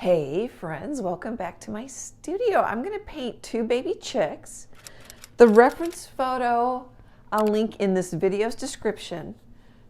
Hey friends, welcome back to my studio. I'm going to paint two baby chicks. The reference photo I'll link in this video's description.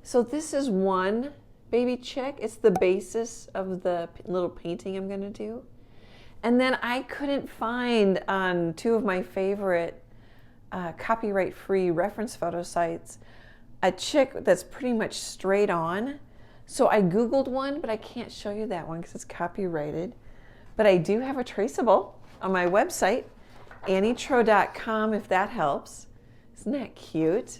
So this is one baby chick. It's the basis of the little painting I'm going to do. And then I couldn't find on two of my favorite copyright-free reference photo sites a chick that's pretty much straight on. So I Googled one, but I can't show you that one because it's copyrighted. But I do have a traceable on my website, annietroe.com, if that helps. Isn't that cute?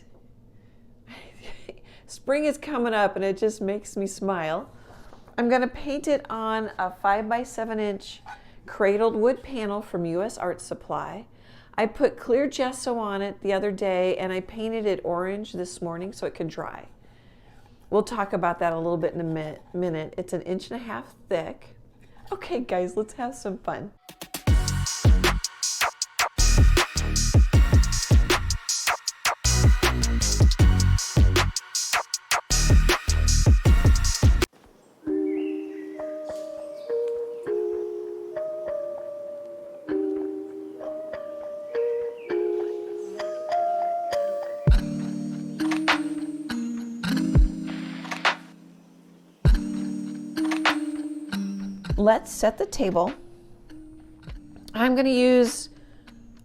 Spring is coming up and it just makes me smile. I'm going to paint it on a 5x7-inch cradled wood panel from US Art Supply. I put clear gesso on it the other day and I painted it orange this morning so it could dry. We'll talk about that a little bit in a minute. It's 1.5 inches thick. Okay guys, let's have some fun. Let's set the table. I'm going to use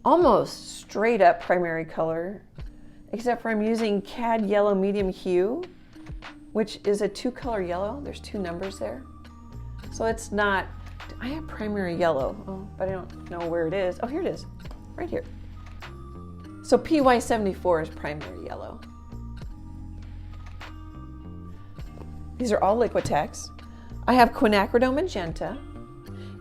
almost straight up primary color, except for I'm using Cad Yellow Medium Hue, which is a 2-color yellow. There's 2 numbers there. So it's not, I have primary yellow, but I don't know where it is. Oh, here it is, right here. So PY74 is primary yellow. These are all Liquitex. I have Quinacridone Magenta.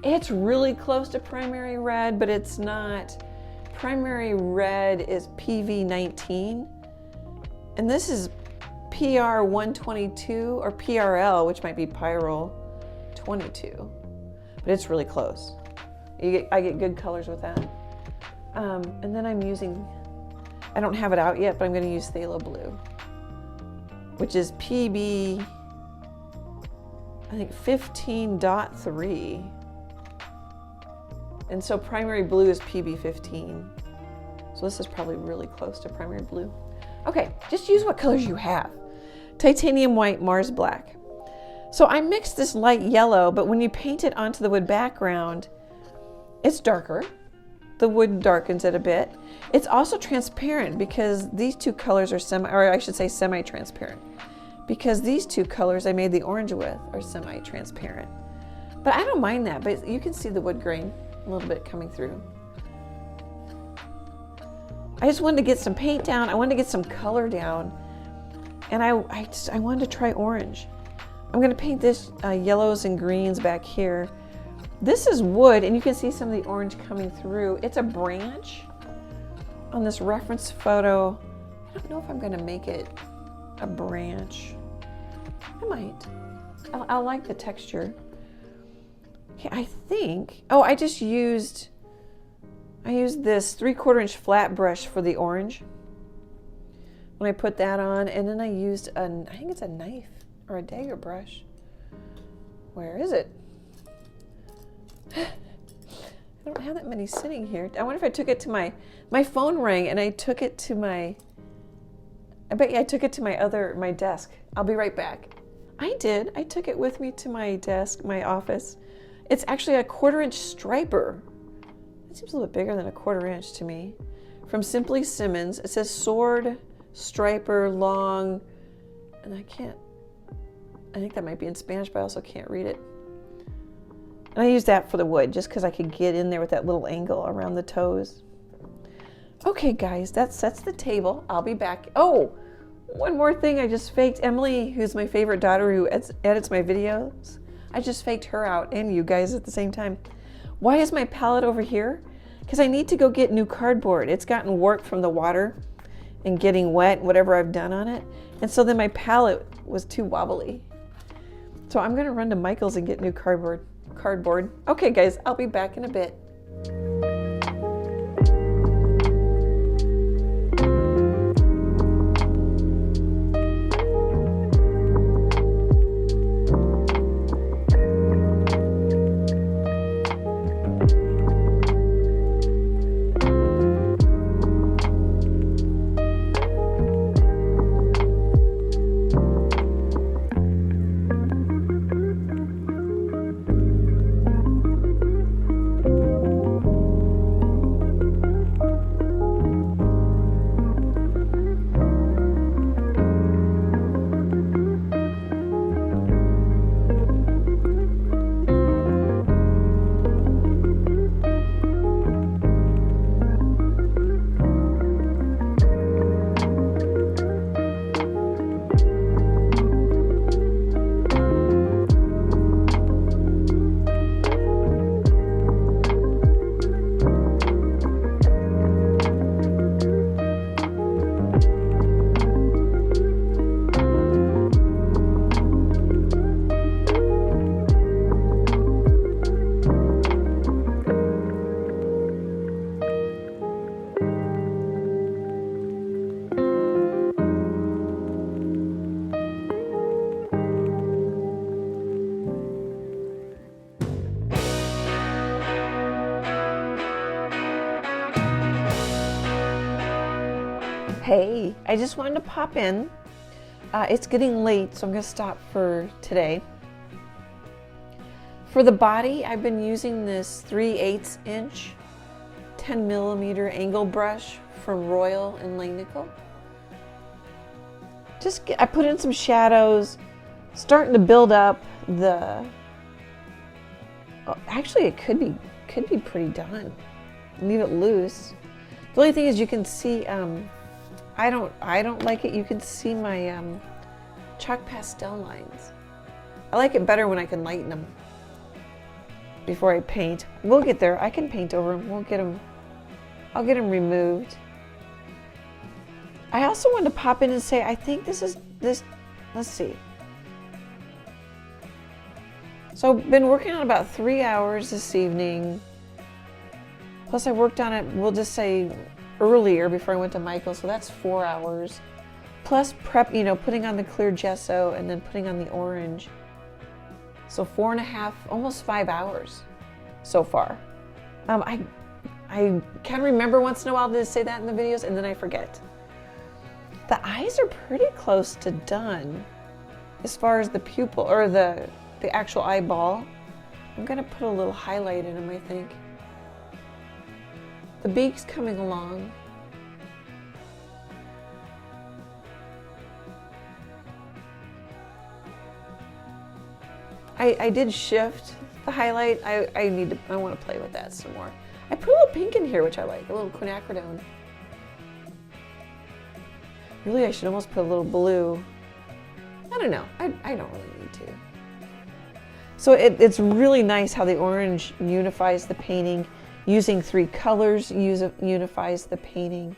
It's really close to primary red, but it's not. Primary red is PV19, and this is PR122 or PRL, which might be Pyrrole 22, but it's really close. I get good colors with that. And then I'm using, I don't have it out yet, but I'm going to use Phthalo Blue, which is PB, I think 15.3. And so primary blue is PB15. So this is probably really close to primary blue. Okay, just use what colors you have. Titanium white, Mars black. So I mixed this light yellow, but when you paint it onto the wood background, it's darker. The wood darkens it a bit. It's also transparent because these two colors are semi-transparent. Because these two colors I made the orange with are semi-transparent. But I don't mind that, but you can see the wood grain a little bit coming through. I just wanted to get some paint down. I wanted to get some color down. And I wanted to try orange. I'm gonna paint this yellows and greens back here. This is wood, and you can see some of the orange coming through. It's a branch on this reference photo. I don't know if I'm gonna make it a branch. I might. I like the texture. Okay, I think, I used this 3/4 inch flat brush for the orange when I put that on, and then I used I think it's a knife or a dagger brush. Where is it? I don't have that many sitting here. I wonder if I took it to my phone rang and I took it to my, I bet you I took it to my desk. I'll be right back. I did. I took it with me to my desk, my office. It's actually a 1/4 inch striper. It seems a little bit bigger than a 1/4 inch to me. From Simply Simmons. It says sword, striper, long, and I think that might be in Spanish, but I also can't read it. And I used that for the wood just because I could get in there with that little angle around the toes. Okay guys, that sets the table. I'll be back. Oh, one more thing I just faked. Emily, who's my favorite daughter who edits my videos, I just faked her out and you guys at the same time. Why is my palette over here? Because I need to go get new cardboard. It's gotten warped from the water and getting wet, whatever I've done on it. And so then my palette was too wobbly. So I'm gonna run to Michael's and get new cardboard. Okay guys, I'll be back in a bit. Hey, I just wanted to pop in. It's getting late, so I'm going to stop for today. For the body, I've been using this 3/8 inch 10 millimeter angle brush from Royal in Langnickel. I put in some shadows, starting to build up the. Actually, it could be pretty done. Leave it loose. The only thing is, you can see. I don't like it. You can see my chalk pastel lines. I like it better when I can lighten them before I paint. We'll get there. I can paint over them. We'll get them. I'll get them removed. I also wanted to pop in and say, I think this. Let's see. So I've been working on about 3 hours this evening. Plus I worked on it, we'll just say earlier before I went to Michael's, so that's 4 hours. Plus prep, putting on the clear gesso and then putting on the orange. So 4.5, almost 5 hours so far. I can remember once in a while to say that in the videos and then I forget. The eyes are pretty close to done as far as the pupil or the actual eyeball. I'm gonna put a little highlight in them, I think. The beak's coming along. I did shift the highlight. I want to play with that some more. I put a little pink in here, which I like, a little Quinacridone. Really, I should almost put a little blue. I don't know. I don't really need to. So it's really nice how the orange unifies the painting. Using 3 colors unifies the painting.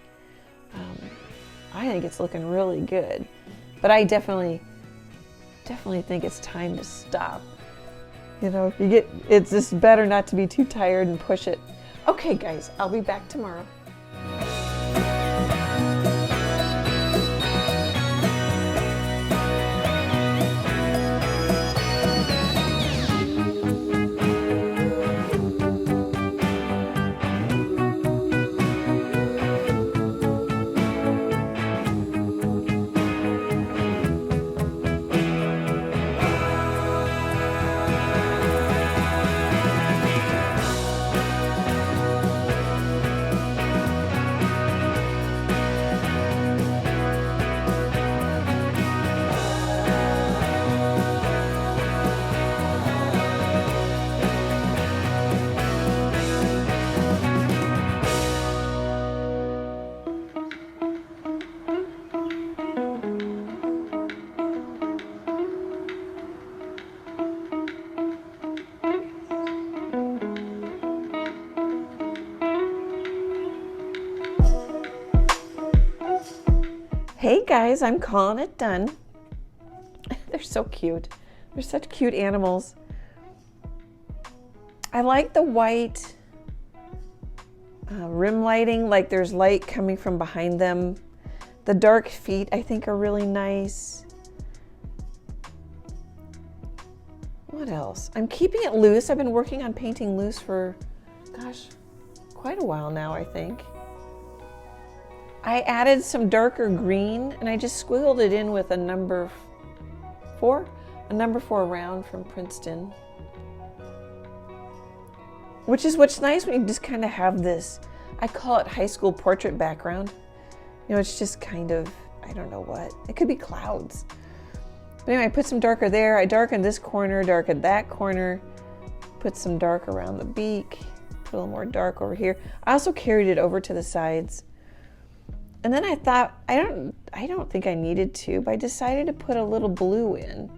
I think it's looking really good. But I definitely think it's time to stop. It's just better not to be too tired and push it. Okay, guys, I'll be back tomorrow. Hey guys, I'm calling it done. They're so cute. They're such cute animals. I like the white rim lighting, like there's light coming from behind them. The dark feet I think are really nice. What else? I'm keeping it loose. I've been working on painting loose for, gosh, quite a while now, I think. I added some darker green and I just squiggled it in with a number 4 round from Princeton. Which is what's nice when you just kind of have this, I call it high school portrait background. It's just kind of, I don't know what. It could be clouds. But anyway, I put some darker there. I darkened this corner, darkened that corner. Put some dark around the beak. Put a little more dark over here. I also carried it over to the sides. And then I thought, I don't think I needed to, but I decided to put a little blue in.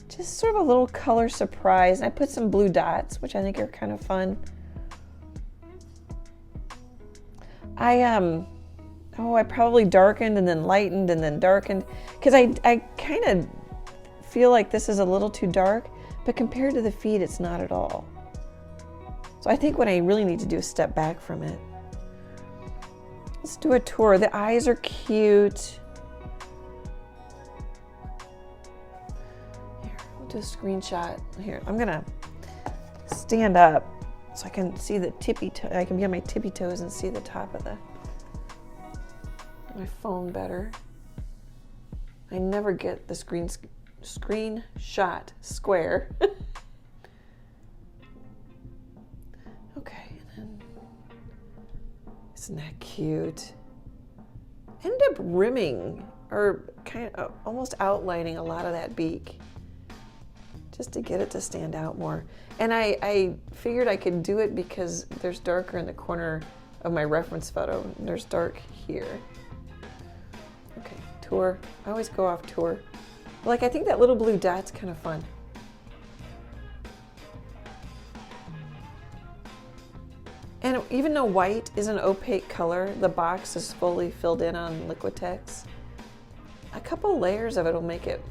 Just sort of a little color surprise. And I put some blue dots, which I think are kind of fun. I probably darkened and then lightened and then darkened, because I kind of feel like this is a little too dark, but compared to the feet, it's not at all. So I think what I really need to do is step back from it. Let's do a tour. The eyes are cute. Here, we'll do a screenshot. Here, I'm gonna stand up so I can see the tippy toe. I can be on my tippy toes and see the top of the. my phone better. I never get the screenshot square. Okay, and then, isn't that cute? End up rimming or kind of almost outlining a lot of that beak just to get it to stand out more. And I figured I could do it because there's darker in the corner of my reference photo. And there's dark here. Okay, tour. I always go off tour. Like, I think that little blue dot's kind of fun. And even though white is an opaque color, the box is fully filled in on Liquitex. A couple layers of it will make it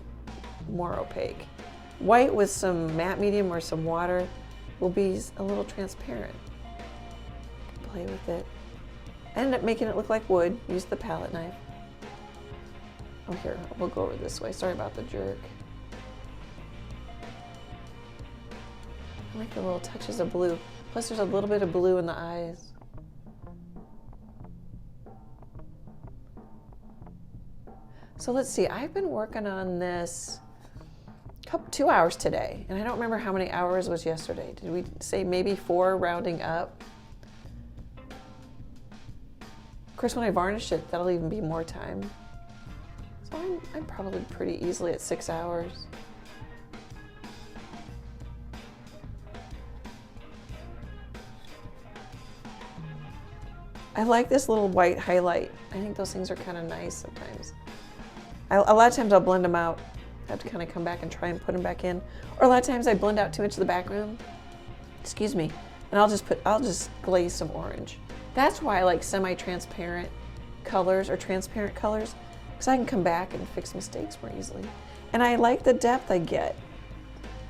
more opaque. White with some matte medium or some water will be a little transparent. Play with it. I ended up making it look like wood. Use the palette knife. Oh, here, we'll go over this way. Sorry about the jerk. I like the little touches of blue. Plus there's a little bit of blue in the eyes. So let's see, I've been working on this 2 hours today, and I don't remember how many hours was yesterday. Did we say maybe 4 rounding up? Of course, when I varnish it, that'll even be more time. So I'm probably pretty easily at 6 hours. I like this little white highlight. I think those things are kind of nice sometimes. A lot of times I'll blend them out. I have to kind of come back and try and put them back in. Or a lot of times I blend out too much of the background. Excuse me. And I'll just glaze some orange. That's why I like semi-transparent colors or transparent colors, because I can come back and fix mistakes more easily. And I like the depth I get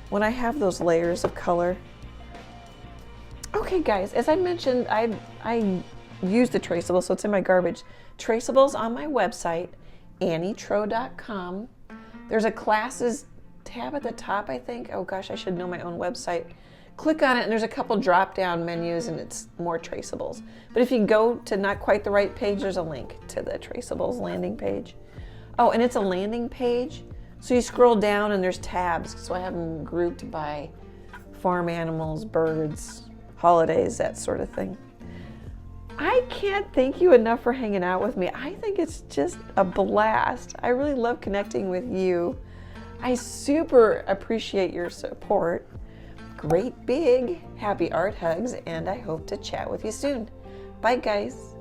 when I have those layers of color. Okay guys, as I mentioned, I use the traceable, so it's in my garbage. Traceable's on my website, annietroe.com. There's a classes tab at the top, I think. Oh gosh, I should know my own website. Click on it and there's a couple drop-down menus and it's more traceables. But if you go to not quite the right page, there's a link to the traceables landing page. Oh, and it's a landing page. So you scroll down and there's tabs. So I have them grouped by farm animals, birds, holidays, that sort of thing. I can't thank you enough for hanging out with me. I think it's just a blast. I really love connecting with you. I super appreciate your support. Great big happy art hugs, and I hope to chat with you soon. Bye guys.